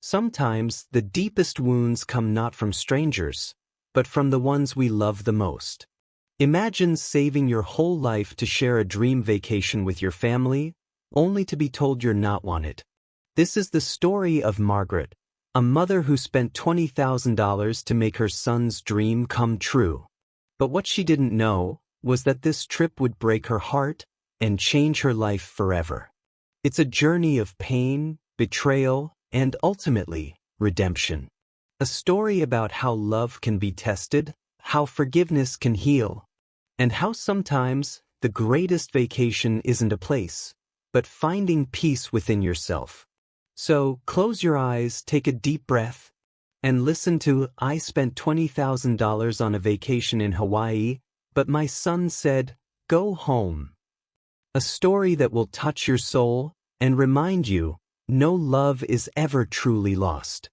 Sometimes the deepest wounds come not from strangers, but from the ones we love the most. Imagine saving your whole life to share a dream vacation with your family, only to be told you're not wanted. This is the story of Margaret, a mother who spent $20,000 to make her son's dream come true. But what she didn't know was that this trip would break her heart and change her life forever. It's a journey of pain, betrayal, and ultimately, redemption. A story about how love can be tested, how forgiveness can heal, and how sometimes the greatest vacation isn't a place, but finding peace within yourself. So close your eyes, take a deep breath, and listen to I spent $20,000 on a vacation in Hawaii, but my son said, go home. A story that will touch your soul and remind you no love is ever truly lost.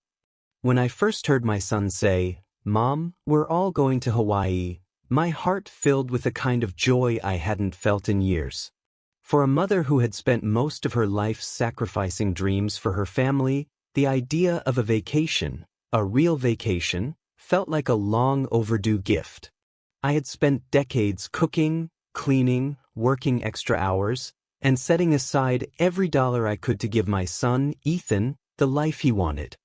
When I first heard my son say, Mom, we're all going to Hawaii, my heart filled with a kind of joy I hadn't felt in years. For a mother who had spent most of her life sacrificing dreams for her family, the idea of a vacation, a real vacation, felt like a long overdue gift. I had spent decades cooking, cleaning, working extra hours, and setting aside every dollar I could to give my son, Ethan, the life he wanted.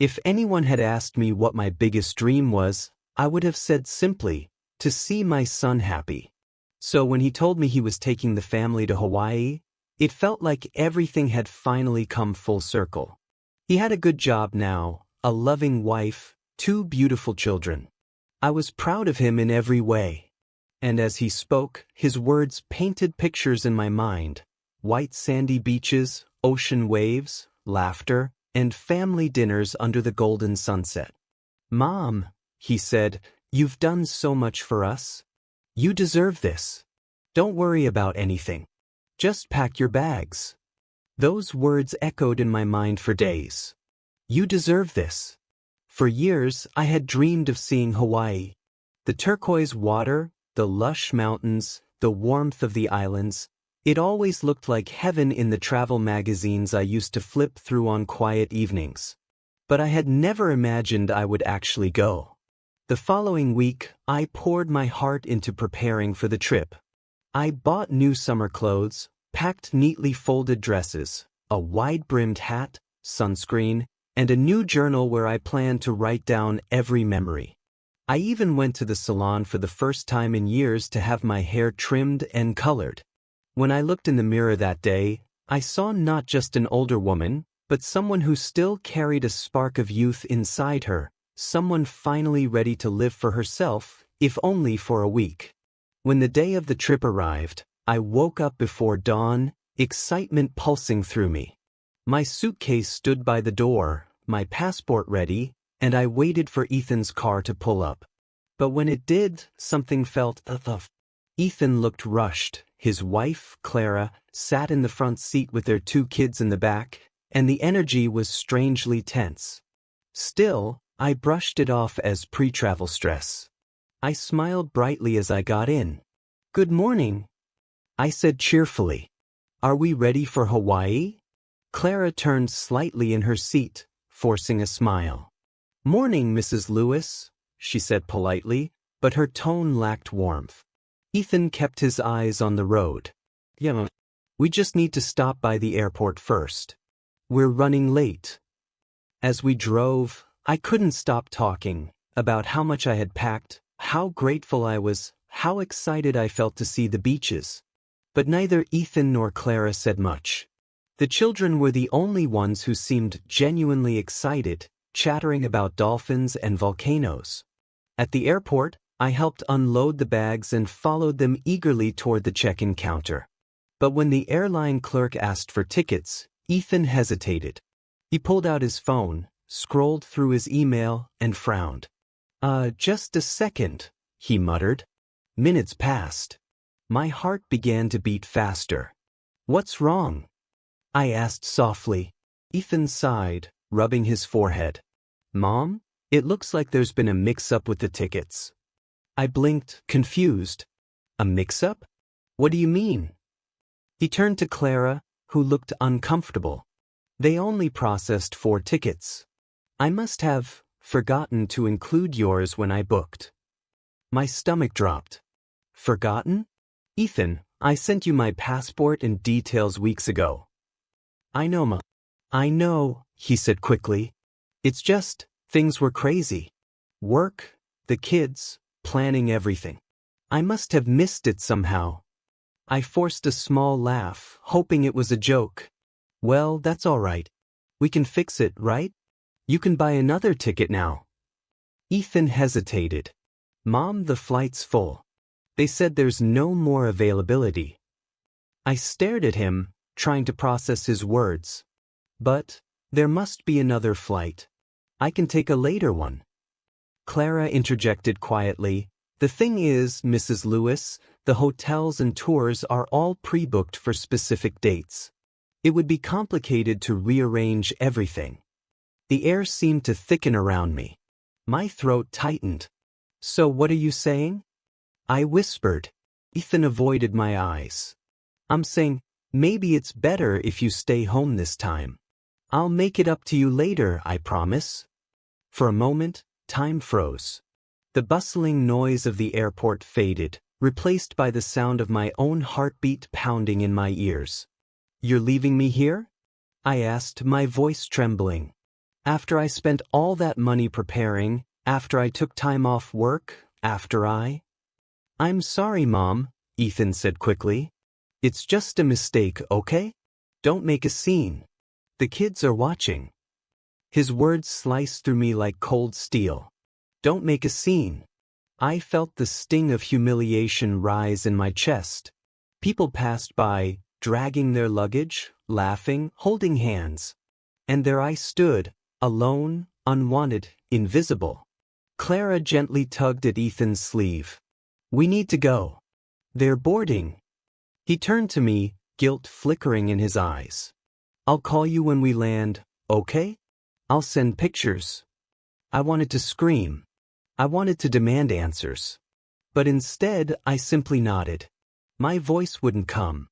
If anyone had asked me what my biggest dream was, I would have said simply, to see my son happy. So when he told me he was taking the family to Hawaii, it felt like everything had finally come full circle. He had a good job now, a loving wife, 2 beautiful children. I was proud of him in every way. And as he spoke, his words painted pictures in my mind: white sandy beaches, ocean waves, laughter, and family dinners under the golden sunset. Mom, he said, you've done so much for us. You deserve this. Don't worry about anything. Just pack your bags. Those words echoed in my mind for days. You deserve this. For years, I had dreamed of seeing Hawaii. The turquoise water, the lush mountains, the warmth of the islands. It always looked like heaven in the travel magazines I used to flip through on quiet evenings. But I had never imagined I would actually go. The following week, I poured my heart into preparing for the trip. I bought new summer clothes, packed neatly folded dresses, a wide-brimmed hat, sunscreen, and a new journal where I planned to write down every memory. I even went to the salon for the first time in years to have my hair trimmed and colored. When I looked in the mirror that day, I saw not just an older woman, but someone who still carried a spark of youth inside her, someone finally ready to live for herself, if only for a week. When the day of the trip arrived, I woke up before dawn, excitement pulsing through me. My suitcase stood by the door, my passport ready, and I waited for Ethan's car to pull up. But when it did, something felt off. Ethan looked rushed. His wife, Clara, sat in the front seat with their 2 kids in the back, and the energy was strangely tense. Still, I brushed it off as pre-travel stress. I smiled brightly as I got in. Good morning, I said cheerfully. Are we ready for Hawaii? Clara turned slightly in her seat, forcing a smile. Morning, Mrs. Lewis, she said politely, but her tone lacked warmth. Ethan kept his eyes on the road. Yeah, we just need to stop by the airport first. We're running late. As we drove, I couldn't stop talking about how much I had packed, how grateful I was, how excited I felt to see the beaches. But neither Ethan nor Clara said much. The children were the only ones who seemed genuinely excited, chattering about dolphins and volcanoes. At the airport, I helped unload the bags and followed them eagerly toward the check-in counter. But when the airline clerk asked for tickets, Ethan hesitated. He pulled out his phone, scrolled through his email, and frowned. Just a second, he muttered. Minutes passed. My heart began to beat faster. What's wrong? I asked softly. Ethan sighed, rubbing his forehead. Mom, it looks like there's been a mix-up with the tickets. I blinked, confused. A mix-up? What do you mean? He turned to Clara, who looked uncomfortable. They only processed 4 tickets. I must have forgotten to include yours when I booked. My stomach dropped. Forgotten? Ethan, I sent you my passport and details weeks ago. I know, Ma. I know, he said quickly. It's just, things were crazy. Work, the kids, planning everything. I must have missed it somehow. I forced a small laugh, hoping it was a joke. Well, that's all right. We can fix it, right? You can buy another ticket now. Ethan hesitated. Mom, the flight's full. They said there's no more availability. I stared at him, trying to process his words. But there must be another flight. I can take a later one. Clara interjected quietly. The thing is, Mrs. Lewis, the hotels and tours are all pre-booked for specific dates. It would be complicated to rearrange everything. The air seemed to thicken around me. My throat tightened. So what are you saying? I whispered. Ethan avoided my eyes. I'm saying, maybe it's better if you stay home this time. I'll make it up to you later, I promise. For a moment, time froze. The bustling noise of the airport faded, replaced by the sound of my own heartbeat pounding in my ears. You're leaving me here? I asked, my voice trembling. After I spent all that money preparing, after I took time off work, I'm sorry, Mom, Ethan said quickly. It's just a mistake, okay? Don't make a scene. The kids are watching. His words sliced through me like cold steel. Don't make a scene. I felt the sting of humiliation rise in my chest. People passed by, dragging their luggage, laughing, holding hands. And there I stood, alone, unwanted, invisible. Clara gently tugged at Ethan's sleeve. We need to go. They're boarding. He turned to me, guilt flickering in his eyes. I'll call you when we land, okay? I'll send pictures. I wanted to scream. I wanted to demand answers. But instead, I simply nodded. My voice wouldn't come.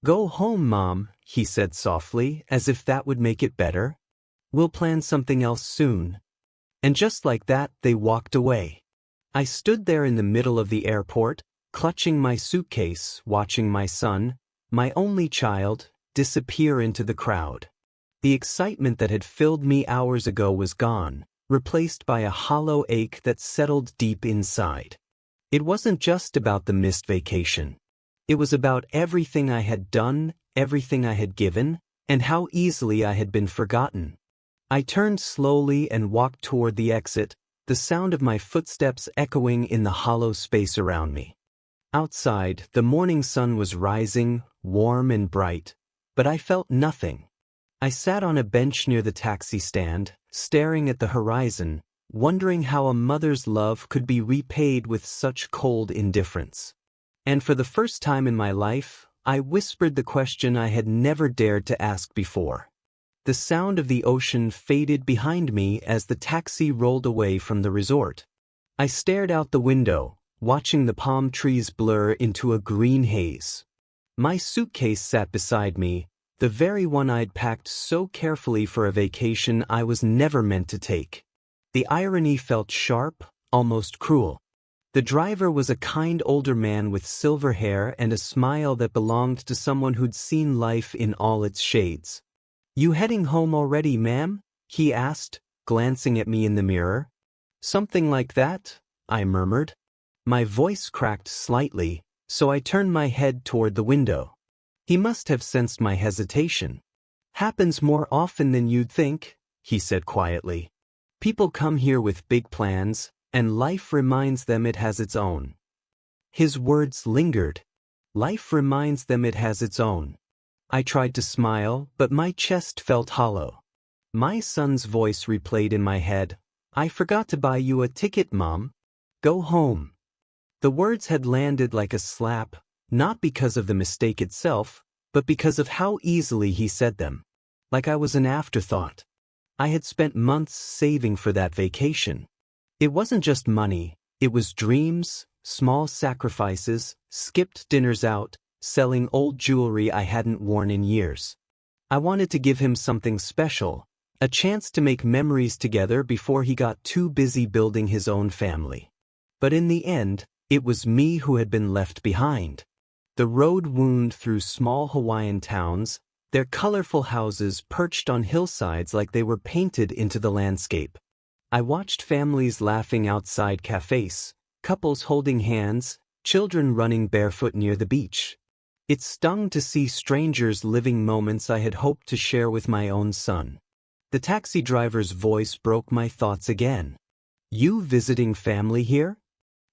Go home, Mom, he said softly, as if that would make it better. We'll plan something else soon. And just like that, they walked away. I stood there in the middle of the airport, clutching my suitcase, watching my son, my only child, disappear into the crowd. The excitement that had filled me hours ago was gone, replaced by a hollow ache that settled deep inside. It wasn't just about the missed vacation. It was about everything I had done, everything I had given, and how easily I had been forgotten. I turned slowly and walked toward the exit, the sound of my footsteps echoing in the hollow space around me. Outside, the morning sun was rising, warm and bright, but I felt nothing. I sat on a bench near the taxi stand, staring at the horizon, wondering how a mother's love could be repaid with such cold indifference. And for the first time in my life, I whispered the question I had never dared to ask before. The sound of the ocean faded behind me as the taxi rolled away from the resort. I stared out the window, watching the palm trees blur into a green haze. My suitcase sat beside me, the very one I'd packed so carefully for a vacation I was never meant to take. The irony felt sharp, almost cruel. The driver was a kind older man with silver hair and a smile that belonged to someone who'd seen life in all its shades. You heading home already, ma'am? He asked, glancing at me in the mirror. Something like that, I murmured. My voice cracked slightly, so I turned my head toward the window. He must have sensed my hesitation. Happens more often than you'd think, he said quietly. People come here with big plans, and life reminds them it has its own. His words lingered. Life reminds them it has its own. I tried to smile, but my chest felt hollow. My son's voice replayed in my head. I forgot to buy you a ticket, Mom. Go home. The words had landed like a slap, not because of the mistake itself, but because of how easily he said them. Like I was an afterthought. I had spent months saving for that vacation. It wasn't just money, it was dreams, small sacrifices, skipped dinners out, selling old jewelry I hadn't worn in years. I wanted to give him something special, A chance to make memories together before he got too busy building his own family. But in the end, it was me who had been left behind. The road wound through small Hawaiian towns, their colorful houses perched on hillsides like they were painted into the landscape. I watched families laughing outside cafes, couples holding hands, children running barefoot near the beach. It stung to see strangers living moments I had hoped to share with my own son. The taxi driver's voice broke my thoughts again. "You visiting family here?"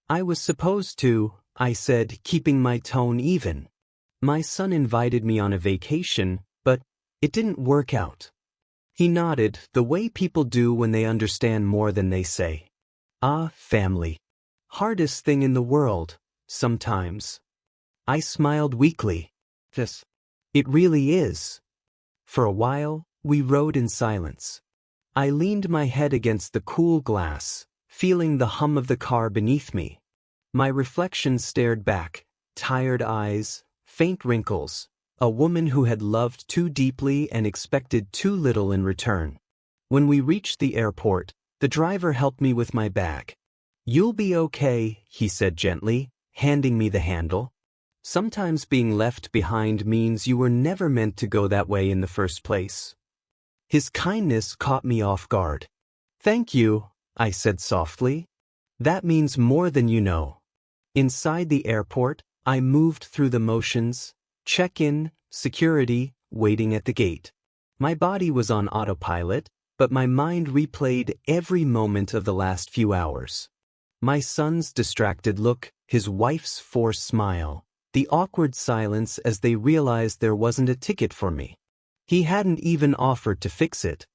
"I was supposed to," I said, keeping my tone even. "My son invited me on a vacation, but it didn't work out." He nodded, the way people do when they understand more than they say. "Ah, family. Hardest thing in the world, sometimes." I smiled weakly. "Yes, it really is." For a while, we rode in silence. I leaned my head against the cool glass, feeling the hum of the car beneath me. My reflection stared back, tired eyes, faint wrinkles, a woman who had loved too deeply and expected too little in return. When we reached the airport, the driver helped me with my bag. "You'll be okay," he said gently, handing me the handle. Sometimes being left behind means you were never meant to go that way in the first place. His kindness caught me off guard. "Thank you," I said softly. "That means more than you know." Inside the airport, I moved through the motions: check-in, security, waiting at the gate. My body was on autopilot, but my mind replayed every moment of the last few hours. My son's distracted look, his wife's forced smile, the awkward silence as they realized there wasn't a ticket for me. He hadn't even offered to fix it.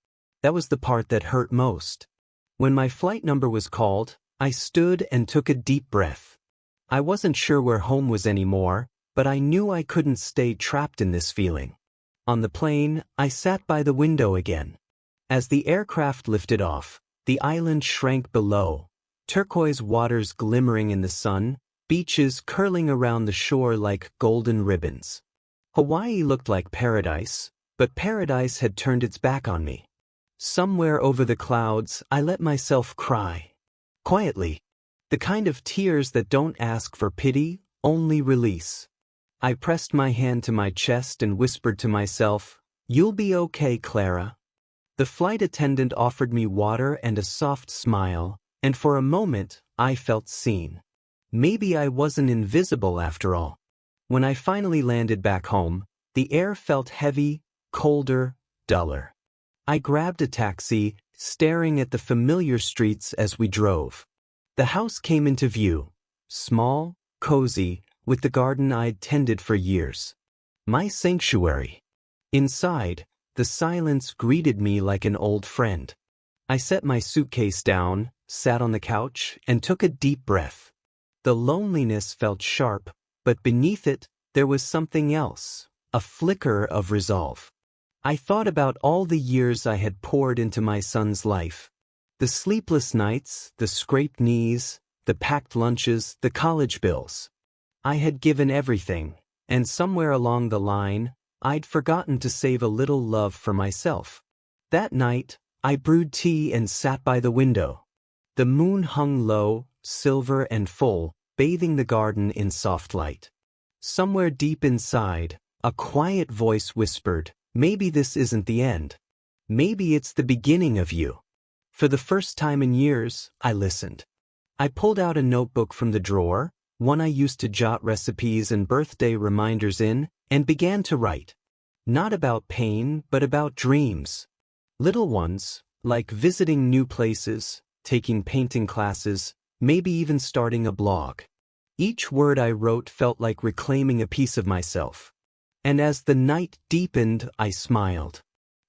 That was the part that hurt most. When my flight number was called, I stood and took a deep breath. I wasn't sure where home was anymore, but I knew I couldn't stay trapped in this feeling. On the plane, I sat by the window again. As the aircraft lifted off, the island shrank below, turquoise waters glimmering in the sun, beaches curling around the shore like golden ribbons. Hawaii looked like paradise, but paradise had turned its back on me. Somewhere over the clouds, I let myself cry. Quietly. The kind of tears that don't ask for pity, only release. I pressed my hand to my chest and whispered to myself, "You'll be okay, Clara." The flight attendant offered me water and a soft smile, and for a moment, I felt seen. Maybe I wasn't invisible after all. When I finally landed back home, the air felt heavy, colder, duller. I grabbed a taxi, staring at the familiar streets as we drove. The house came into view, small, cozy, with the garden I'd tended for years. My sanctuary. Inside, the silence greeted me like an old friend. I set my suitcase down, sat on the couch, and took a deep breath. The loneliness felt sharp, but beneath it, there was something else, a flicker of resolve. I thought about all the years I had poured into my son's life. The sleepless nights, the scraped knees, the packed lunches, the college bills. I had given everything, and somewhere along the line, I'd forgotten to save a little love for myself. That night, I brewed tea and sat by the window. The moon hung low, silver and full, bathing the garden in soft light. Somewhere deep inside, a quiet voice whispered, "Maybe this isn't the end. Maybe it's the beginning of you." For the first time in years, I listened. I pulled out a notebook from the drawer, one I used to jot recipes and birthday reminders in, and began to write. Not about pain, but about dreams. Little ones, like visiting new places, taking painting classes, maybe even starting a blog. Each word I wrote felt like reclaiming a piece of myself. And as the night deepened, I smiled.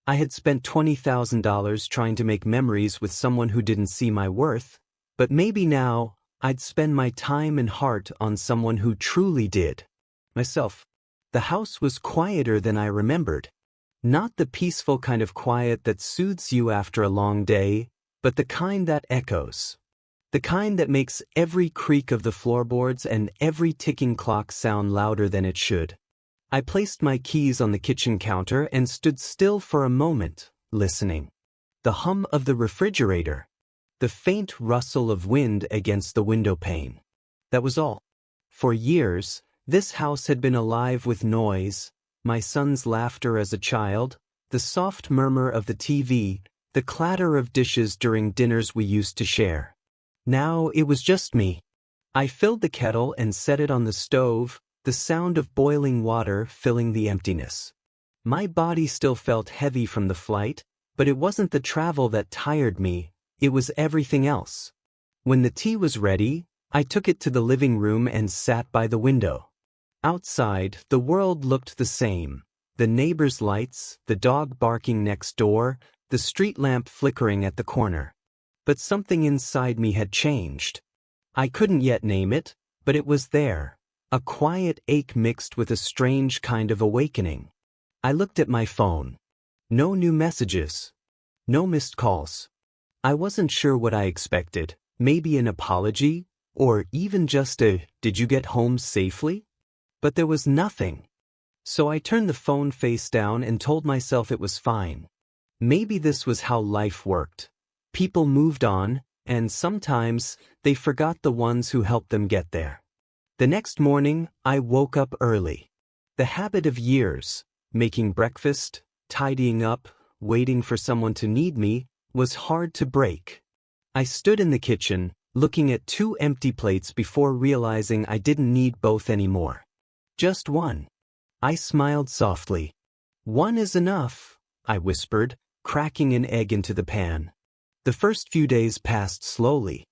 I had spent $20,000 trying to make memories with someone who didn't see my worth, but maybe now, I'd spend my time and heart on someone who truly did. Myself. The house was quieter than I remembered. Not the peaceful kind of quiet that soothes you after a long day, but the kind that echoes. The kind that makes every creak of the floorboards and every ticking clock sound louder than it should. I placed my keys on the kitchen counter and stood still for a moment, listening. the hum of the refrigerator, the faint rustle of wind against the window pane. That was all. For years, this house had been alive with noise, my son's laughter as a child, the soft murmur of the TV, the clatter of dishes during dinners we used to share. Now it was just me. I filled the kettle and set it on the stove, the sound of boiling water filling the emptiness. My body still felt heavy from the flight, but it wasn't the travel that tired me, it was everything else. When the tea was ready, I took it to the living room and sat by the window. Outside, the world looked the same. The neighbor's lights, the dog barking next door, the street lamp flickering at the corner. But something inside me had changed. I couldn't yet name it, but it was there. A quiet ache mixed with a strange kind of awakening. I looked at my phone. No new messages. No missed calls. I wasn't sure what I expected. Maybe an apology? Or even just a, "Did you get home safely?" But there was nothing. So I turned the phone face down and told myself it was fine. Maybe this was how life worked. People moved on, and sometimes they forgot the ones who helped them get there. The next morning, I woke up early. The habit of years, making breakfast, tidying up, waiting for someone to need me, was hard to break. I stood in the kitchen, looking at 2 empty plates before realizing I didn't need both anymore. Just one. I smiled softly. "One is enough," I whispered, cracking an egg into the pan. The first few days passed slowly.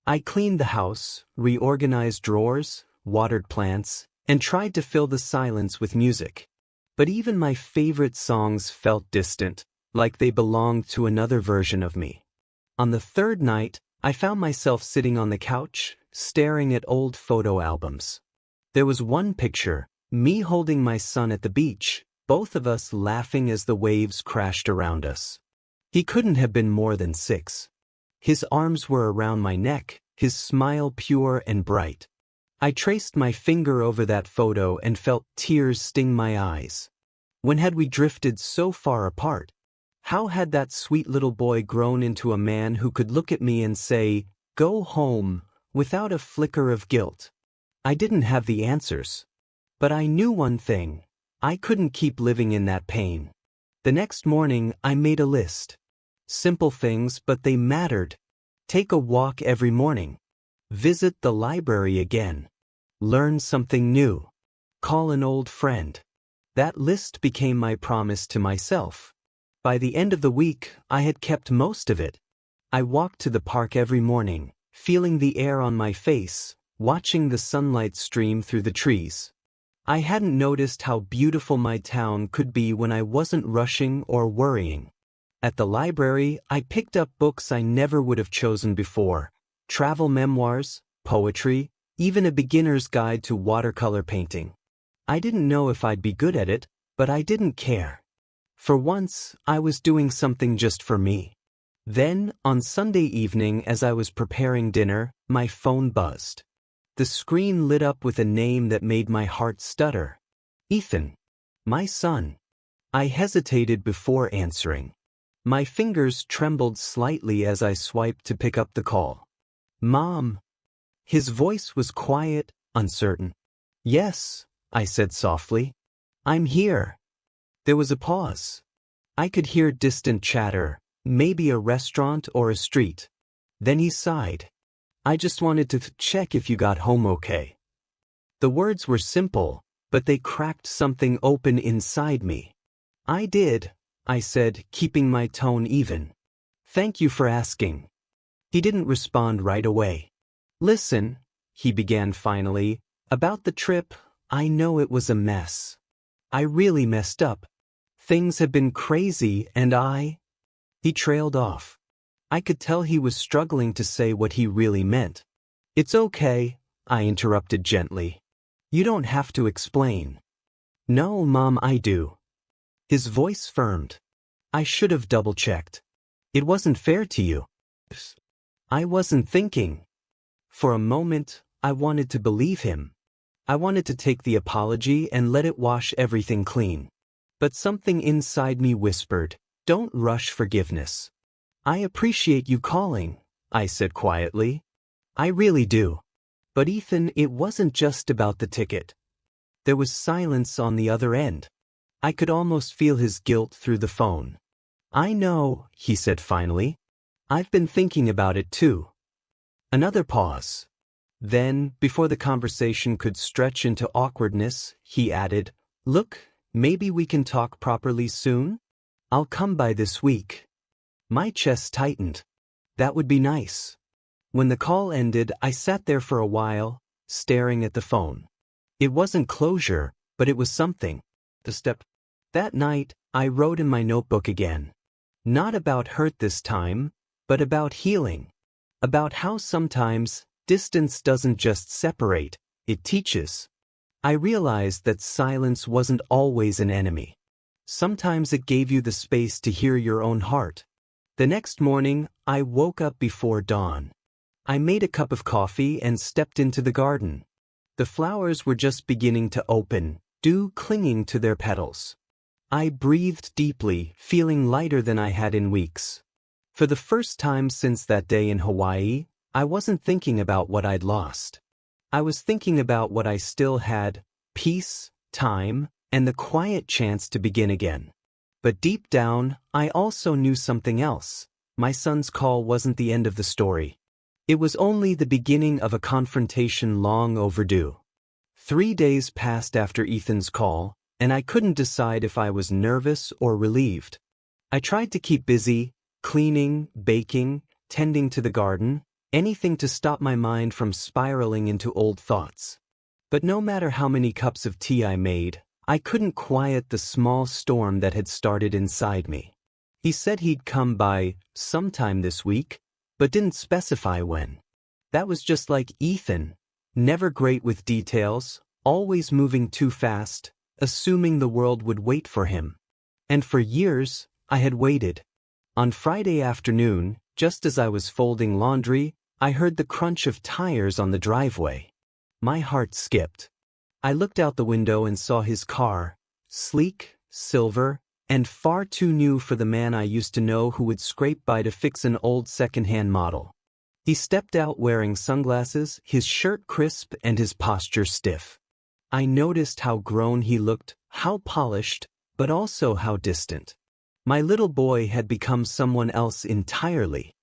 I cleaned the house, reorganized drawers, watered plants, and tried to fill the silence with music. But even my favorite songs felt distant, like they belonged to another version of me. On the 3rd night, I found myself sitting on the couch, staring at old photo albums. There was one picture, me holding my son at the beach, both of us laughing as the waves crashed around us. He couldn't have been more than 6. His arms were around my neck, his smile pure and bright. I traced my finger over that photo and felt tears sting my eyes. When had we drifted so far apart? How had that sweet little boy grown into a man who could look at me and say, "Go home," without a flicker of guilt? I didn't have the answers. But I knew one thing. I couldn't keep living in that pain. The next morning, I made a list. Simple things, but they mattered. Take a walk every morning. Visit the library again. Learn something new. Call an old friend. That list became my promise to myself. By the end of the week, I had kept most of it. I walked to the park every morning, feeling the air on my face, watching the sunlight stream through the trees. I hadn't noticed how beautiful my town could be when I wasn't rushing or worrying. At the library, I picked up books I never would have chosen before. Travel memoirs, poetry, even a beginner's guide to watercolor painting. I didn't know if I'd be good at it, but I didn't care. For once, I was doing something just for me. Then, on Sunday evening as I was preparing dinner, my phone buzzed. The screen lit up with a name that made my heart stutter. Ethan. My son. I hesitated before answering. My fingers trembled slightly as I swiped to pick up the call. "Mom." His voice was quiet, uncertain. "Yes," I said softly. "I'm here." There was a pause. I could hear distant chatter, maybe a restaurant or a street. Then he sighed. "I just wanted to check if you got home okay." The words were simple, but they cracked something open inside me. "I did," I said, keeping my tone even. "Thank you for asking." He didn't respond right away. "Listen," he began finally, "about the trip, I know it was a mess. I really messed up. Things have been crazy and He trailed off. I could tell he was struggling to say what he really meant. "It's okay," I interrupted gently. "You don't have to explain." "No, Mom, I do." His voice firmed. "I should have double-checked. It wasn't fair to you." I wasn't thinking. For a moment, I wanted to believe him. I wanted to take the apology and let it wash everything clean. But something inside me whispered, "Don't rush forgiveness." I appreciate you calling, I said quietly. I really do. But Ethan, it wasn't just about the ticket. There was silence on the other end. I could almost feel his guilt through the phone. I know, he said finally. I've been thinking about it too. Another pause. Then, before the conversation could stretch into awkwardness, he added, Look, maybe we can talk properly soon? I'll come by this week. My chest tightened. That would be nice. When the call ended, I sat there for a while, staring at the phone. It wasn't closure, but it was something. That night, I wrote in my notebook again. Not about hurt this time, but about healing. About how sometimes distance doesn't just separate, it teaches. I realized that silence wasn't always an enemy. Sometimes it gave you the space to hear your own heart. The next morning, I woke up before dawn. I made a cup of coffee and stepped into the garden. The flowers were just beginning to open, dew clinging to their petals. I breathed deeply, feeling lighter than I had in weeks. For the first time since that day in Hawaii, I wasn't thinking about what I'd lost. I was thinking about what I still had: peace, time, and the quiet chance to begin again. But deep down, I also knew something else. My son's call wasn't the end of the story. It was only the beginning of a confrontation long overdue. 3 days passed after Ethan's call, and I couldn't decide if I was nervous or relieved. I tried to keep busy, cleaning, baking, tending to the garden, anything to stop my mind from spiraling into old thoughts. But no matter how many cups of tea I made, I couldn't quiet the small storm that had started inside me. He said he'd come by sometime this week, but didn't specify when. That was just like Ethan, never great with details, always moving too fast, assuming the world would wait for him. And for years, I had waited. On Friday afternoon, just as I was folding laundry, I heard the crunch of tires on the driveway. My heart skipped. I looked out the window and saw his car, sleek, silver, and far too new for the man I used to know who would scrape by to fix an old second-hand model. He stepped out wearing sunglasses, his shirt crisp and his posture stiff. I noticed how grown he looked, how polished, but also how distant. My little boy had become someone else entirely.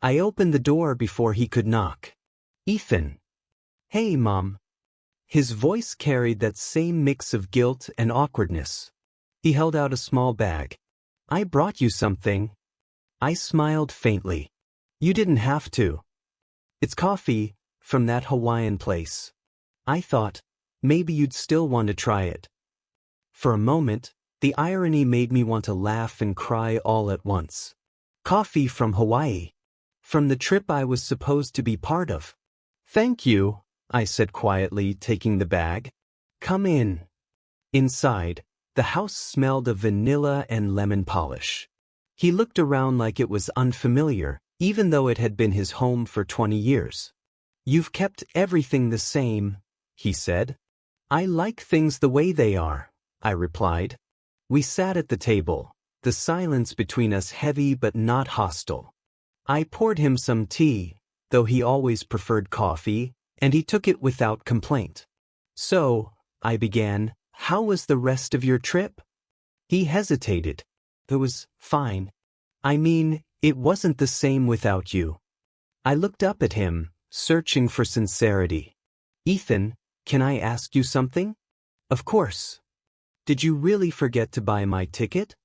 I opened the door before he could knock. Ethan. Hey, Mom. His voice carried that same mix of guilt and awkwardness. He held out a small bag. I brought you something. I smiled faintly. You didn't have to. It's coffee, from that Hawaiian place. I thought, maybe you'd still want to try it. For a moment, the irony made me want to laugh and cry all at once. Coffee from Hawaii. From the trip I was supposed to be part of. Thank you, I said quietly, taking the bag. Come in. Inside, the house smelled of vanilla and lemon polish. He looked around like it was unfamiliar, even though it had been his home for 20 years. You've kept everything the same, he said. I like things the way they are, I replied. We sat at the table, the silence between us heavy but not hostile. I poured him some tea, though he always preferred coffee, and he took it without complaint. So, I began, how was the rest of your trip? He hesitated. It was fine. I mean, it wasn't the same without you. I looked up at him, searching for sincerity. Ethan, can I ask you something? Of course. Did you really forget to buy my ticket?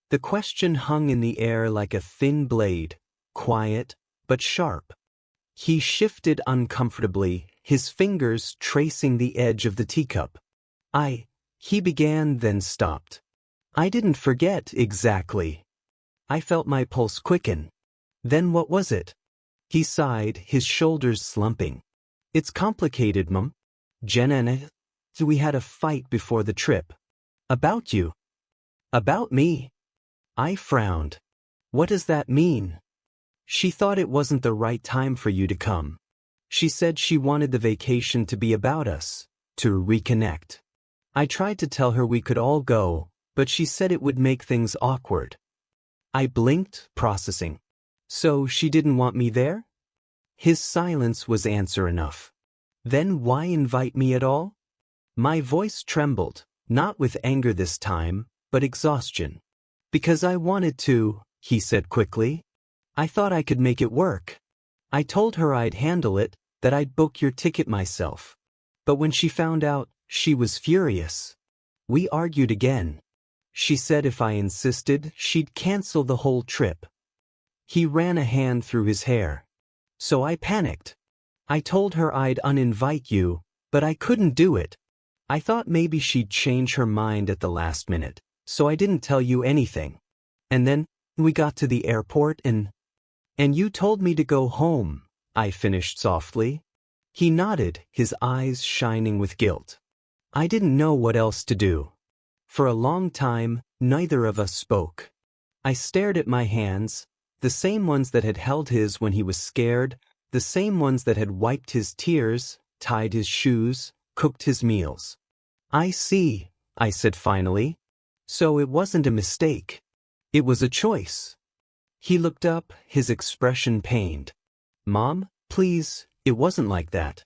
The question hung in the air like a thin blade, quiet, but sharp. He shifted uncomfortably, his fingers tracing the edge of the teacup. He began, then stopped. I didn't forget exactly. I felt my pulse quicken. Then what was it? He sighed, his shoulders slumping. It's complicated, Mum. Jenna and I, we had a fight before the trip. About you. About me? I frowned. What does that mean? She thought it wasn't the right time for you to come. She said she wanted the vacation to be about us, to reconnect. I tried to tell her we could all go, but she said it would make things awkward. I blinked, processing. So she didn't want me there? His silence was answer enough. Then why invite me at all? My voice trembled, not with anger this time, but exhaustion. Because I wanted to, he said quickly. I thought I could make it work. I told her I'd handle it, that I'd book your ticket myself. But when she found out, she was furious. We argued again. She said if I insisted, she'd cancel the whole trip. He ran a hand through his hair. So I panicked. I told her I'd uninvite you, but I couldn't do it. I thought maybe she'd change her mind at the last minute, so I didn't tell you anything. And then, we got to the airport and you told me to go home, I finished softly. He nodded, his eyes shining with guilt. I didn't know what else to do. For a long time, neither of us spoke. I stared at my hands, the same ones that had held his when he was scared, the same ones that had wiped his tears, tied his shoes, cooked his meals. I see, I said finally. So it wasn't a mistake. It was a choice. He looked up, his expression pained. Mom, please, it wasn't like that.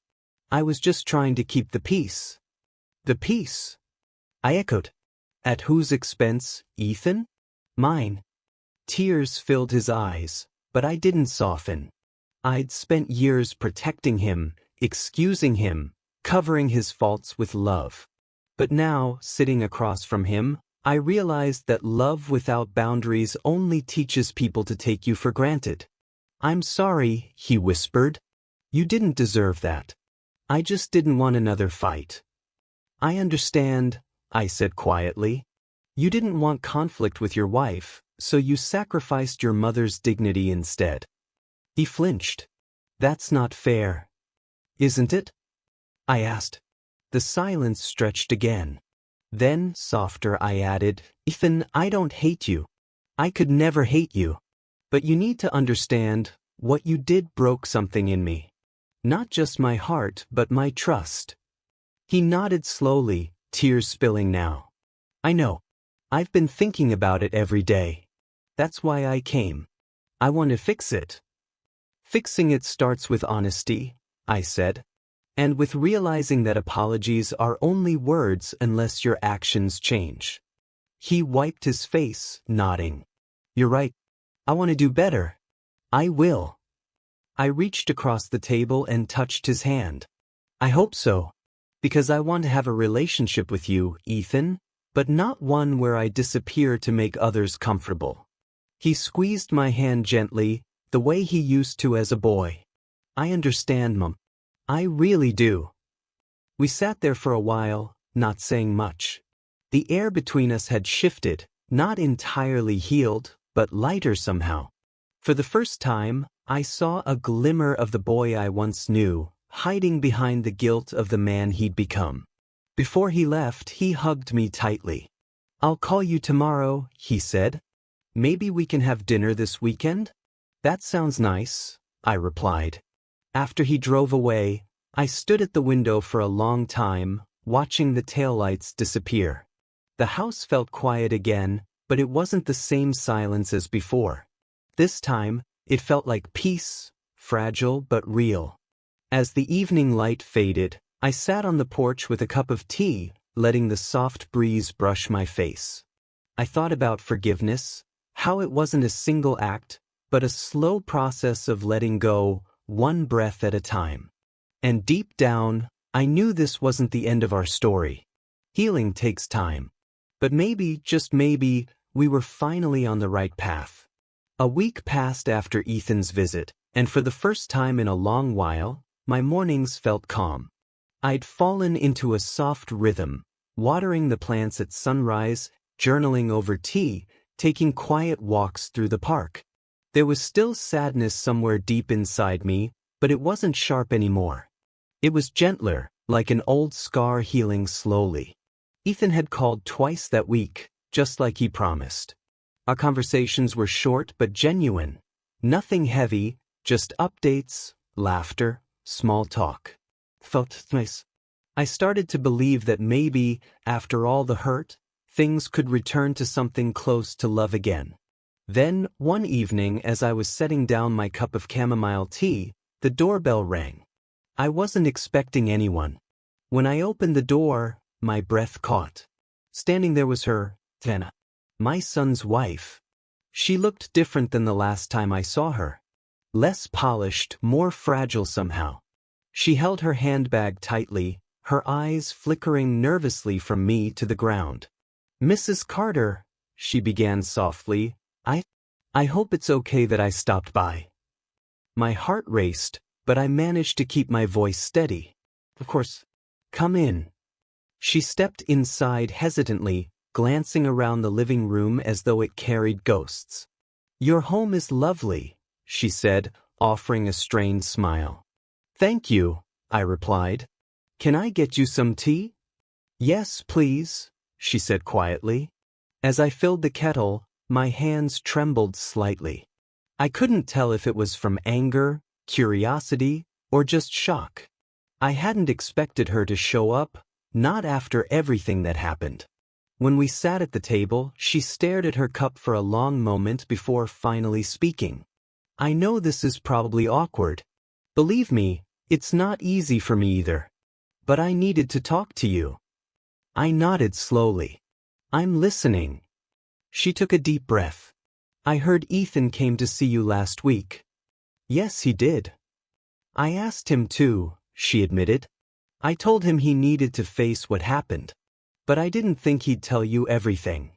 I was just trying to keep the peace. The peace? I echoed. At whose expense, Ethan? Mine. Tears filled his eyes, but I didn't soften. I'd spent years protecting him, excusing him, covering his faults with love. But now, sitting across from him, I realized that love without boundaries only teaches people to take you for granted. I'm sorry, he whispered. You didn't deserve that. I just didn't want another fight. I understand, I said quietly. You didn't want conflict with your wife, so you sacrificed your mother's dignity instead. He flinched. That's not fair. Isn't it? I asked. The silence stretched again. Then, softer, I added, Ethan, I don't hate you. I could never hate you. But you need to understand, what you did broke something in me. Not just my heart, but my trust. He nodded slowly, tears spilling now. I know. I've been thinking about it every day. That's why I came. I want to fix it. Fixing it starts with honesty, I said. And with realizing that apologies are only words unless your actions change. He wiped his face, nodding. You're right. I want to do better. I will. I reached across the table and touched his hand. I hope so. Because I want to have a relationship with you, Ethan, but not one where I disappear to make others comfortable. He squeezed my hand gently, the way he used to as a boy. I understand, Mom. I really do. We sat there for a while, not saying much. The air between us had shifted, not entirely healed, but lighter somehow. For the first time, I saw a glimmer of the boy I once knew, hiding behind the guilt of the man he'd become. Before he left, he hugged me tightly. I'll call you tomorrow, he said. Maybe we can have dinner this weekend? That sounds nice, I replied. After he drove away, I stood at the window for a long time, watching the taillights disappear. The house felt quiet again, but it wasn't the same silence as before. This time, it felt like peace, fragile but real. As the evening light faded, I sat on the porch with a cup of tea, letting the soft breeze brush my face. I thought about forgiveness, how it wasn't a single act, but a slow process of letting go, one breath at a time. And deep down, I knew this wasn't the end of our story. Healing takes time. But maybe, just maybe, we were finally on the right path. A week passed after Ethan's visit, and for the first time in a long while, my mornings felt calm. I'd fallen into a soft rhythm, watering the plants at sunrise, journaling over tea, taking quiet walks through the park. There was still sadness somewhere deep inside me, but it wasn't sharp anymore. It was gentler, like an old scar healing slowly. Ethan had called twice that week, just like he promised. Our conversations were short but genuine. Nothing heavy, just updates, laughter, small talk. Felt nice. I started to believe that maybe, after all the hurt, things could return to something close to love again. Then, one evening as I was setting down my cup of chamomile tea, the doorbell rang. I wasn't expecting anyone. When I opened the door, my breath caught. Standing there was her, Tana, my son's wife. She looked different than the last time I saw her. Less polished, more fragile somehow. She held her handbag tightly, her eyes flickering nervously from me to the ground. "Mrs. Carter," she began softly, I hope it's okay that I stopped by." My heart raced, but I managed to keep my voice steady. "Of course. Come in." She stepped inside hesitantly, glancing around the living room as though it carried ghosts. "Your home is lovely," she said, offering a strained smile. "Thank you," I replied. "Can I get you some tea?" "Yes, please," she said quietly. As I filled the kettle, my hands trembled slightly. I couldn't tell if it was from anger, curiosity, or just shock. I hadn't expected her to show up, not after everything that happened. When we sat at the table, she stared at her cup for a long moment before finally speaking. "I know this is probably awkward. Believe me, it's not easy for me either. But I needed to talk to you." I nodded slowly. "I'm listening." She took a deep breath. "I heard Ethan came to see you last week." "Yes, he did." "I asked him to," she admitted. "I told him he needed to face what happened. But I didn't think he'd tell you everything."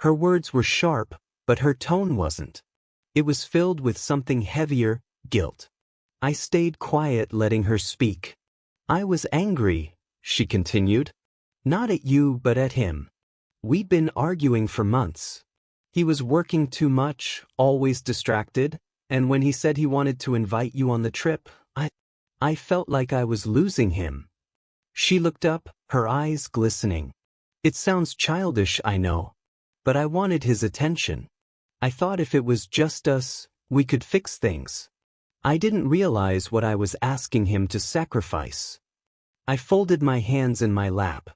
Her words were sharp, but her tone wasn't. It was filled with something heavier, guilt. I stayed quiet, letting her speak. "I was angry," she continued. "Not at you, but at him. We'd been arguing for months. He was working too much, always distracted, and when he said he wanted to invite you on the trip, I felt like I was losing him." She looked up, her eyes glistening. "It sounds childish, I know. But I wanted his attention. I thought if it was just us, we could fix things. I didn't realize what I was asking him to sacrifice." I folded my hands in my lap.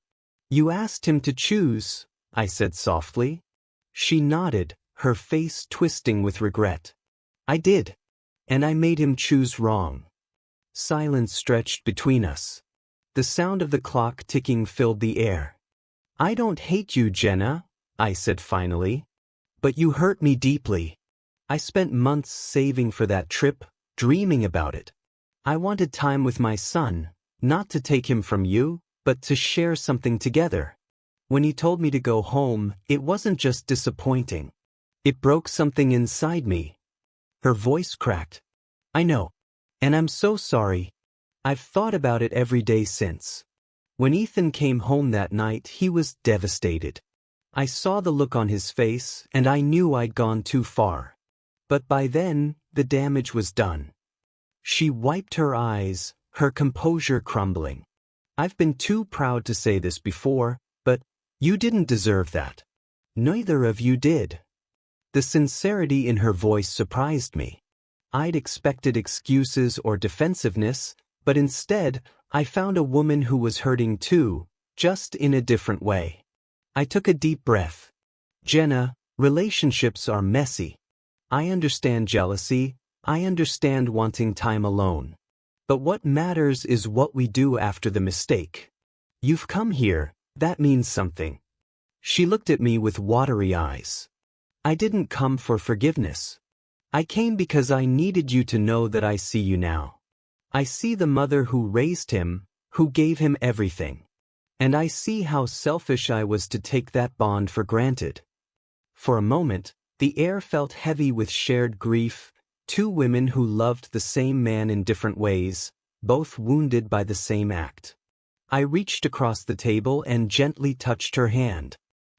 "You asked him to choose," I said softly. She nodded, her face twisting with regret. "I did. And I made him choose wrong." Silence stretched between us. The sound of the clock ticking filled the air. "I don't hate you, Jenna," I said finally. "But you hurt me deeply. I spent months saving for that trip, dreaming about it. I wanted time with my son, not to take him from you, but to share something together. When you told me to go home, it wasn't just disappointing. It broke something inside me." Her voice cracked. "I know. And I'm so sorry. I've thought about it every day since." When Ethan came home that night, he was devastated. I saw the look on his face, and I knew I'd gone too far. But by then, the damage was done. She wiped her eyes, her composure crumbling. "I've been too proud to say this before, but you didn't deserve that. Neither of you did." The sincerity in her voice surprised me. I'd expected excuses or defensiveness, but instead, I found a woman who was hurting too, just in a different way. I took a deep breath. "Jenna, relationships are messy. I understand jealousy, I understand wanting time alone. But what matters is what we do after the mistake. You've come here, that means something." She looked at me with watery eyes. "I didn't come for forgiveness. I came because I needed you to know that I see you now. I see the mother who raised him, who gave him everything. And I see how selfish I was to take that bond for granted." For a moment, the air felt heavy with shared grief, two women who loved the same man in different ways, both wounded by the same act. I reached across the table and gently touched her hand.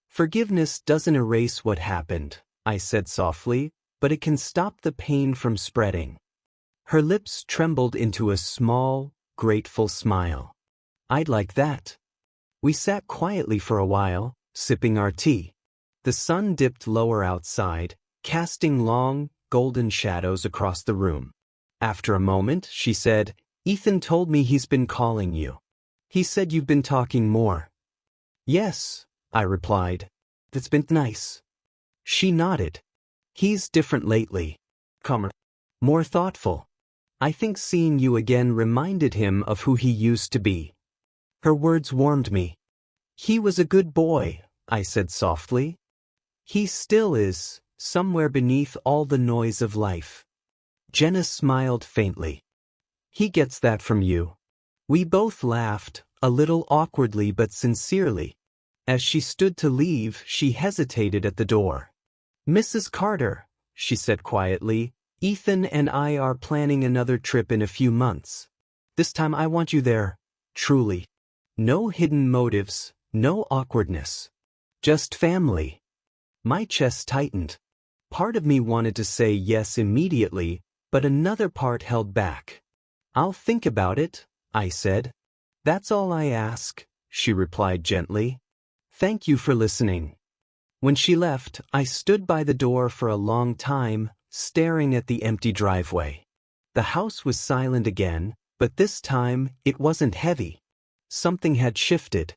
"Forgiveness doesn't erase what happened," I said softly, "but it can stop the pain from spreading." Her lips trembled into a small, grateful smile. "I'd like that." We sat quietly for a while, sipping our tea. The sun dipped lower outside, casting long, golden shadows across the room. After a moment, she said, "Ethan told me he's been calling you. He said you've been talking more." "Yes," I replied. "That's been nice." She nodded. He's different lately. Calmer. More thoughtful. I think seeing you again reminded him of who he used to be. Her words warmed me. He was a good boy, I said softly. He still is, somewhere beneath all the noise of life. Jenna smiled faintly. He gets that from you. We both laughed, a little awkwardly but sincerely. As she stood to leave, she hesitated at the door. Mrs. Carter, she said quietly, Ethan and I are planning another trip in a few months. This time I want you there, truly. No hidden motives, no awkwardness. Just family. My chest tightened. Part of me wanted to say yes immediately, but another part held back. I'll think about it, I said. That's all I ask, she replied gently. Thank you for listening. When she left, I stood by the door for a long time, staring at the empty driveway. The house was silent again, but this time it wasn't heavy. Something had shifted.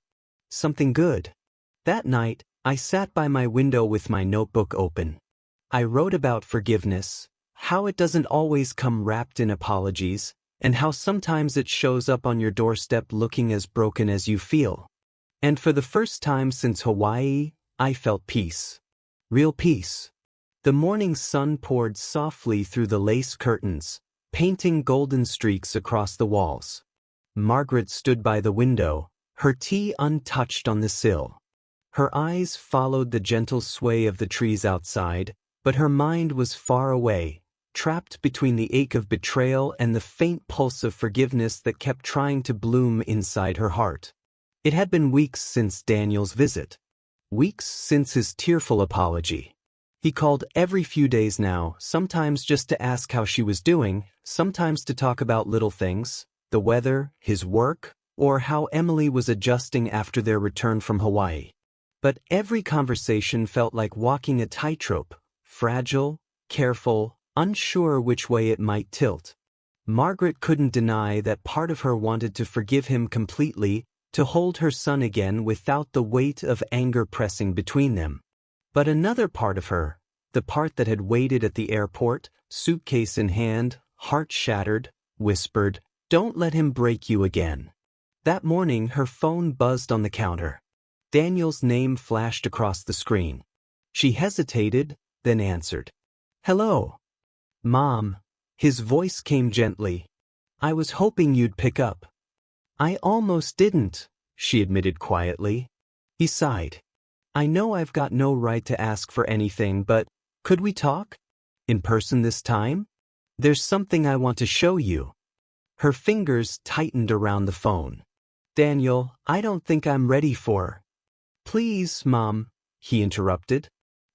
Something good. That night, I sat by my window with my notebook open. I wrote about forgiveness, how it doesn't always come wrapped in apologies, and how sometimes it shows up on your doorstep looking as broken as you feel. And for the first time since Hawaii, I felt peace. Real peace. The morning sun poured softly through the lace curtains, painting golden streaks across the walls. Margaret stood by the window, her tea untouched on the sill. Her eyes followed the gentle sway of the trees outside, but her mind was far away, trapped between the ache of betrayal and the faint pulse of forgiveness that kept trying to bloom inside her heart. It had been weeks since Daniel's visit. Weeks since his tearful apology. He called every few days now, sometimes just to ask how she was doing, sometimes to talk about little things, the weather, his work, or how Emily was adjusting after their return from Hawaii. But every conversation felt like walking a tightrope, fragile, careful, unsure which way it might tilt. Margaret couldn't deny that part of her wanted to forgive him completely, to hold her son again without the weight of anger pressing between them. But another part of her, the part that had waited at the airport, suitcase in hand, heart shattered, whispered, "Don't let him break you again." That morning her phone buzzed on the counter. Daniel's name flashed across the screen. She hesitated, then answered. "Hello. Mom." His voice came gently. "I was hoping you'd pick up." "I almost didn't," she admitted quietly. He sighed. "I know I've got no right to ask for anything, but could we talk? In person this time? There's something I want to show you." Her fingers tightened around the phone. "Daniel, I don't think I'm ready for." "Please, Mom," he interrupted.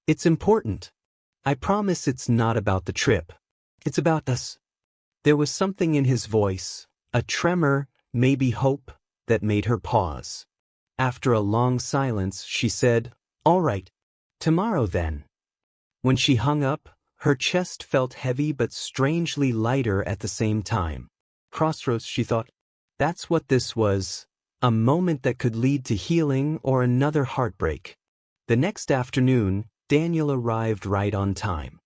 "It's important. I promise it's not about the trip. It's about us." There was something in his voice, a tremor, maybe hope, that made her pause. After a long silence, she said, "All right. Tomorrow then." When she hung up, her chest felt heavy but strangely lighter at the same time. Crossroads, she thought. That's what this was. A moment that could lead to healing or another heartbreak. The next afternoon, Daniel arrived right on time.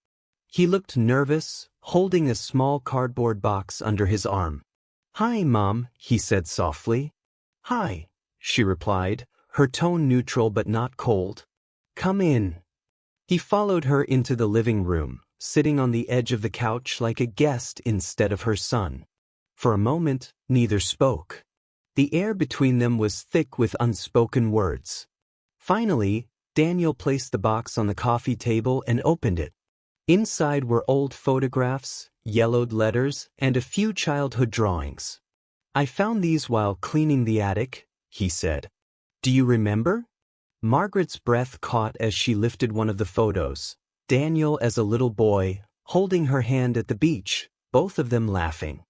He looked nervous, holding a small cardboard box under his arm. "Hi, Mom," he said softly. "Hi," she replied, her tone neutral but not cold. "Come in." He followed her into the living room, sitting on the edge of the couch like a guest instead of her son. For a moment, neither spoke. The air between them was thick with unspoken words. Finally, Daniel placed the box on the coffee table and opened it. Inside were old photographs, yellowed letters, and a few childhood drawings. "I found these while cleaning the attic," he said. "Do you remember?" Margaret's breath caught as she lifted one of the photos. Daniel as a little boy, holding her hand at the beach, both of them laughing.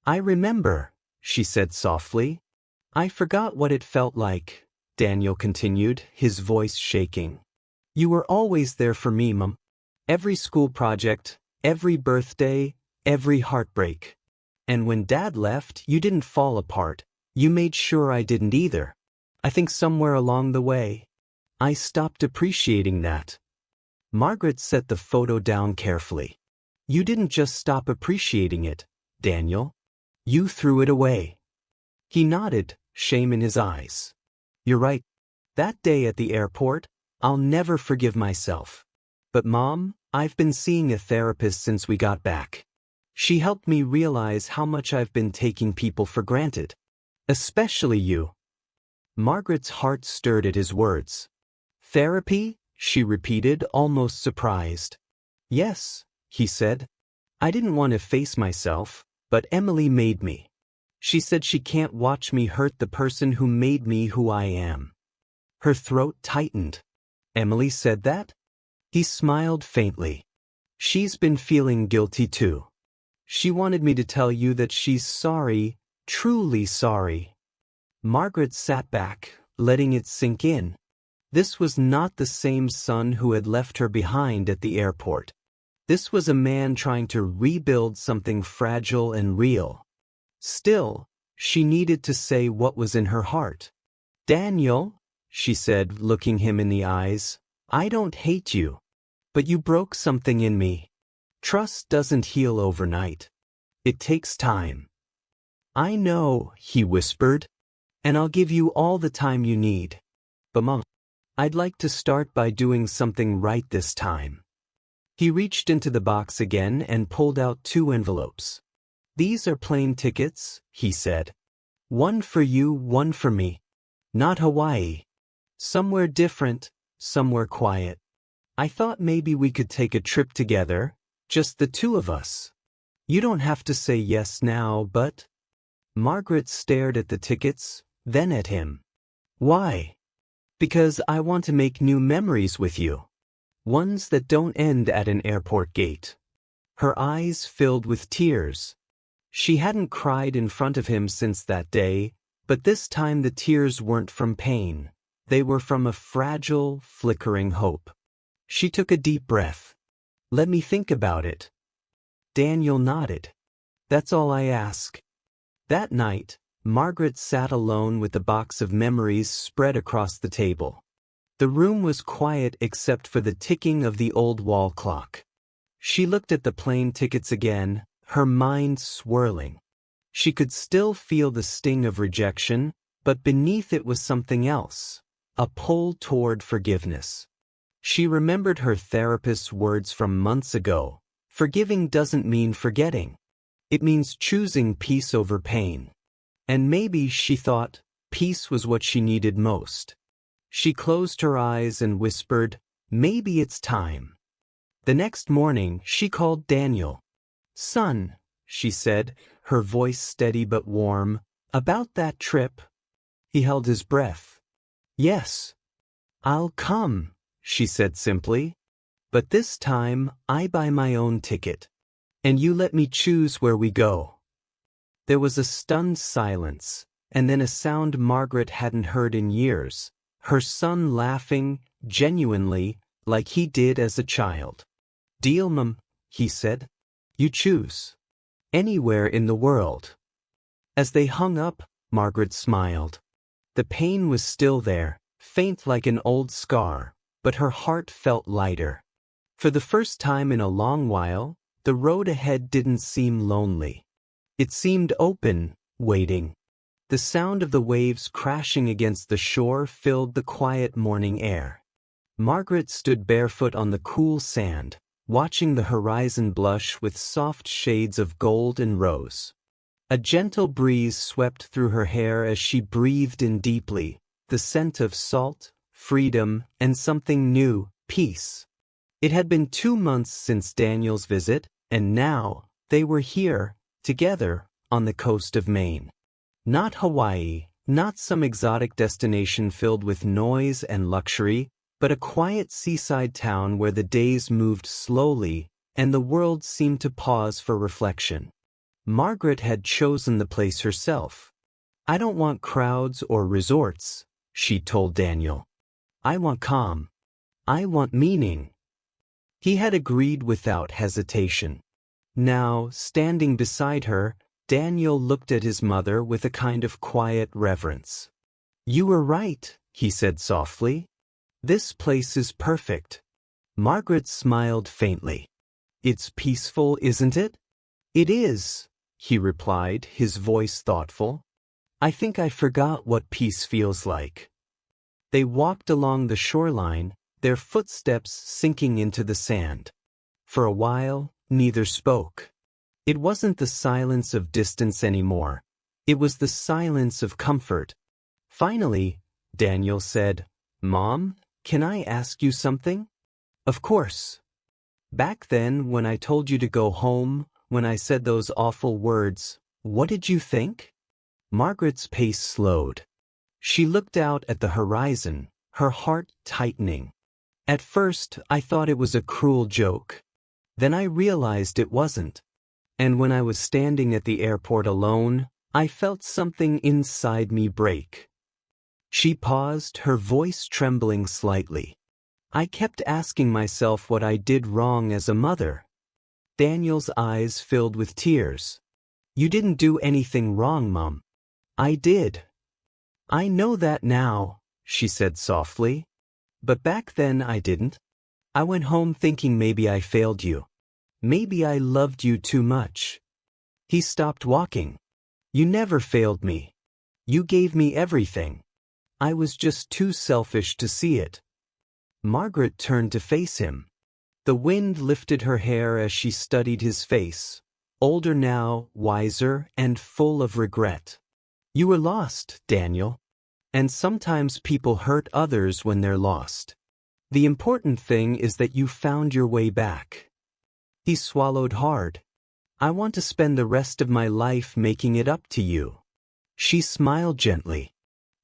"I remember," she said softly. "I forgot what it felt like," Daniel continued, his voice shaking. "You were always there for me, Mom. Every school project, every birthday, every heartbreak. And when Dad left, you didn't fall apart. You made sure I didn't either. I think somewhere along the way, I stopped appreciating that." Margaret set the photo down carefully. You didn't just stop appreciating it, Daniel. You threw it away. He nodded, shame in his eyes. You're right. That day at the airport, I'll never forgive myself. But Mom, I've been seeing a therapist since we got back. She helped me realize how much I've been taking people for granted. Especially you. Margaret's heart stirred at his words. Therapy? She repeated, almost surprised. Yes, he said. I didn't want to face myself, but Emily made me. She said she can't watch me hurt the person who made me who I am. Her throat tightened. Emily said that? He smiled faintly. She's been feeling guilty too. She wanted me to tell you that she's sorry, truly sorry. Margaret sat back, letting it sink in. This was not the same son who had left her behind at the airport. This was a man trying to rebuild something fragile and real. Still, she needed to say what was in her heart. Daniel, she said, looking him in the eyes, I don't hate you. But you broke something in me. Trust doesn't heal overnight. It takes time. I know, he whispered, and I'll give you all the time you need. But Mom, I'd like to start by doing something right this time. He reached into the box again and pulled out 2 envelopes. These are plane tickets, he said. One for you, one for me. Not Hawaii. Somewhere different, somewhere quiet. I thought maybe we could take a trip together, just the 2 of us. You don't have to say yes now, but... Margaret stared at the tickets, then at him. Why? Because I want to make new memories with you. Ones that don't end at an airport gate. Her eyes filled with tears. She hadn't cried in front of him since that day, but this time the tears weren't from pain. They were from a fragile, flickering hope. She took a deep breath. Let me think about it. Daniel nodded. That's all I ask. That night, Margaret sat alone with the box of memories spread across the table. The room was quiet except for the ticking of the old wall clock. She looked at the plane tickets again, her mind swirling. She could still feel the sting of rejection, but beneath it was something else, a pull toward forgiveness. She remembered her therapist's words from months ago. Forgiving doesn't mean forgetting. It means choosing peace over pain. And maybe, she thought, peace was what she needed most. She closed her eyes and whispered, maybe it's time. The next morning, she called Daniel. Son, she said, her voice steady but warm, about that trip. He held his breath. Yes. I'll come, she said simply. But this time, I buy my own ticket. And you let me choose where we go. There was a stunned silence, and then a sound Margaret hadn't heard in years, her son laughing, genuinely, like he did as a child. Deal, Mum, he said. You choose. Anywhere in the world. As they hung up, Margaret smiled. The pain was still there, faint like an old scar, but her heart felt lighter. For the first time in a long while, the road ahead didn't seem lonely. It seemed open, waiting. The sound of the waves crashing against the shore filled the quiet morning air. Margaret stood barefoot on the cool sand, watching the horizon blush with soft shades of gold and rose. A gentle breeze swept through her hair as she breathed in deeply, the scent of salt, freedom, and something new, peace. It had been 2 months since Daniel's visit, and now, they were here, together, on the coast of Maine. Not Hawaii, not some exotic destination filled with noise and luxury, but a quiet seaside town where the days moved slowly and the world seemed to pause for reflection. Margaret had chosen the place herself. I don't want crowds or resorts, she told Daniel. I want calm. I want meaning. He had agreed without hesitation. Now, standing beside her, Daniel looked at his mother with a kind of quiet reverence. You were right, he said softly. This place is perfect. Margaret smiled faintly. It's peaceful, isn't it? It is, he replied, his voice thoughtful. I think I forgot what peace feels like. They walked along the shoreline, their footsteps sinking into the sand. For a while, neither spoke. It wasn't the silence of distance anymore. It was the silence of comfort. Finally, Daniel said, "Mom, can I ask you something?" "Of course." "Back then, when I told you to go home, when I said those awful words, what did you think?" Margaret's pace slowed. She looked out at the horizon, her heart tightening. "At first, I thought it was a cruel joke. Then I realized it wasn't. And when I was standing at the airport alone, I felt something inside me break." She paused, her voice trembling slightly. "I kept asking myself what I did wrong as a mother." Daniel's eyes filled with tears. "You didn't do anything wrong, Mom." "I did. I know that now," she said softly. "But back then I didn't. I went home thinking maybe I failed you. Maybe I loved you too much." He stopped walking. "You never failed me. You gave me everything. I was just too selfish to see it." Margaret turned to face him. The wind lifted her hair as she studied his face, older now, wiser, and full of regret. "You were lost, Daniel. And sometimes people hurt others when they're lost. The important thing is that you found your way back." He swallowed hard. "I want to spend the rest of my life making it up to you." She smiled gently.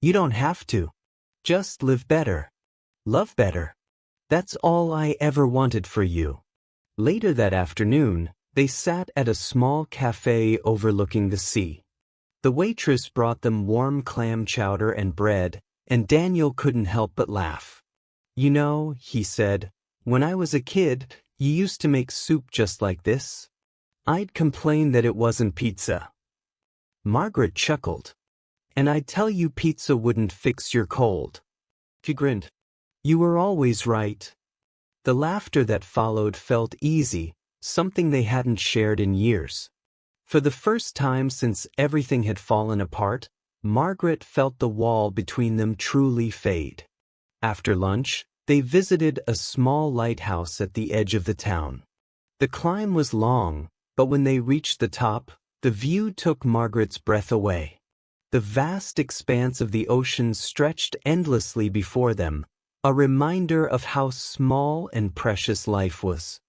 "You don't have to. Just live better. Love better. That's all I ever wanted for you." Later that afternoon, they sat at a small cafe overlooking the sea. The waitress brought them warm clam chowder and bread, and Daniel couldn't help but laugh. "You know," he said, "when I was a kid, you used to make soup just like this. I'd complain that it wasn't pizza." Margaret chuckled. "And I'd tell you pizza wouldn't fix your cold." He grinned. "You were always right." The laughter that followed felt easy, something they hadn't shared in years. For the first time since everything had fallen apart, Margaret felt the wall between them truly fade. After lunch, they visited a small lighthouse at the edge of the town. The climb was long, but when they reached the top, the view took Margaret's breath away. The vast expanse of the ocean stretched endlessly before them, a reminder of how small and precious life was.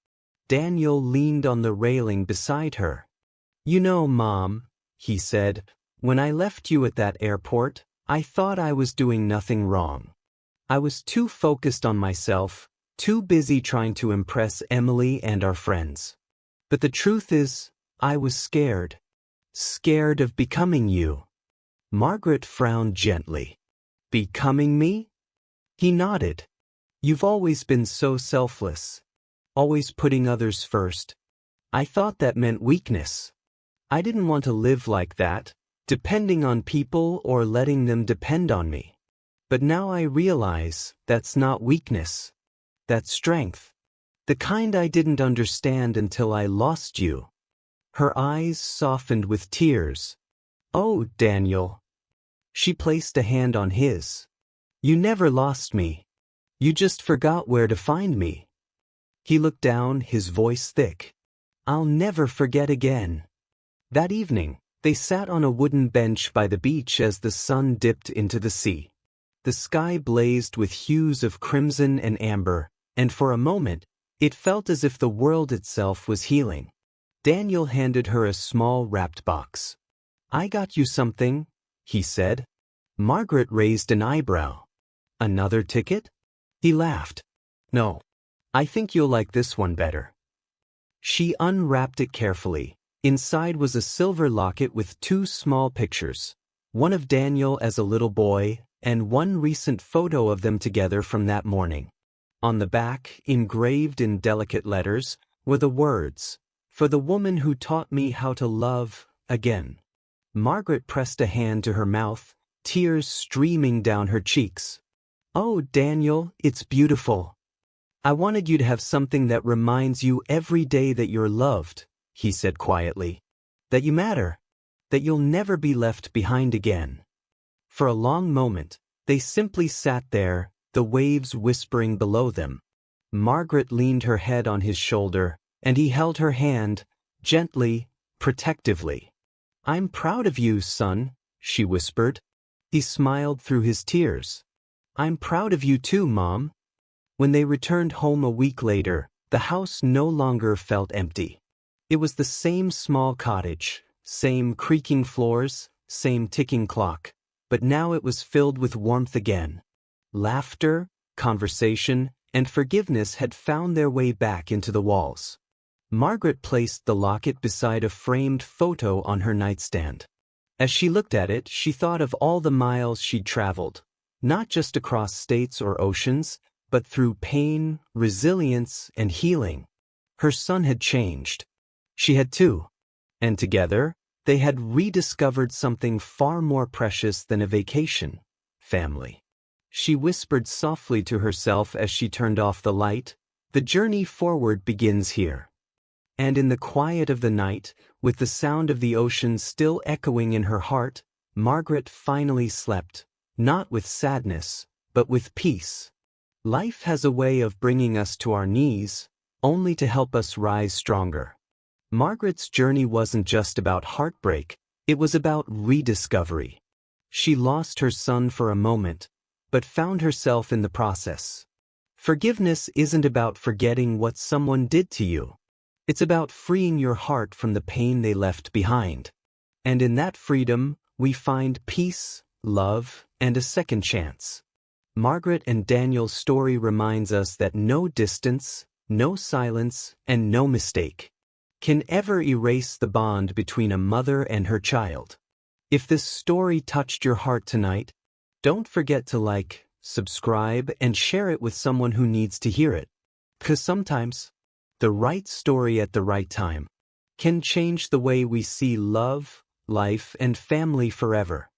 Daniel leaned on the railing beside her. "You know, Mom," he said, "when I left you at that airport, I thought I was doing nothing wrong. I was too focused on myself, too busy trying to impress Emily and our friends. But the truth is, I was scared. Scared of becoming you." Margaret frowned gently. "Becoming me?" He nodded. "You've always been so selfless. Always putting others first. I thought that meant weakness. I didn't want to live like that, depending on people or letting them depend on me. But now I realize that's not weakness. That's strength. The kind I didn't understand until I lost you." Her eyes softened with tears. "Oh, Daniel." She placed a hand on his. "You never lost me. You just forgot where to find me." He looked down, his voice thick. "I'll never forget again." That evening, they sat on a wooden bench by the beach as the sun dipped into the sea. The sky blazed with hues of crimson and amber, and for a moment, it felt as if the world itself was healing. Daniel handed her a small wrapped box. "I got you something," he said. Margaret raised an eyebrow. "Another ticket?" He laughed. "No. I think you'll like this one better." She unwrapped it carefully. Inside was a silver locket with two small pictures, one of Daniel as a little boy, and one recent photo of them together from that morning. On the back, engraved in delicate letters, were the words, "For the woman who taught me how to love again." Margaret pressed a hand to her mouth, tears streaming down her cheeks. "Oh, Daniel, it's beautiful." I wanted you to have something that reminds you every day that you're loved, he said quietly. That you matter. That you'll never be left behind again. For a long moment, they simply sat there, the waves whispering below them. Margaret leaned her head on his shoulder, and he held her hand, gently, protectively. I'm proud of you, son, she whispered. He smiled through his tears. I'm proud of you too, Mom. When they returned home a week later, the house no longer felt empty. It was the same small cottage, same creaking floors, same ticking clock, but now it was filled with warmth again. Laughter, conversation, and forgiveness had found their way back into the walls. Margaret placed the locket beside a framed photo on her nightstand. As she looked at it, she thought of all the miles she'd traveled, not just across states or oceans, but through pain, resilience, and healing. Her son had changed. She had too. And together, they had rediscovered something far more precious than a vacation: family. She whispered softly to herself as she turned off the light, the journey forward begins here. And in the quiet of the night, with the sound of the ocean still echoing in her heart, Margaret finally slept, not with sadness, but with peace. Life has a way of bringing us to our knees, only to help us rise stronger. Margaret's journey wasn't just about heartbreak, it was about rediscovery. She lost her son for a moment, but found herself in the process. Forgiveness isn't about forgetting what someone did to you. It's about freeing your heart from the pain they left behind. And in that freedom, we find peace, love, and a second chance. Margaret and Daniel's story reminds us that no distance, no silence, and no mistake can ever erase the bond between a mother and her child. If this story touched your heart tonight, don't forget to like, subscribe, and share it with someone who needs to hear it. Because sometimes, the right story at the right time can change the way we see love, life, and family forever.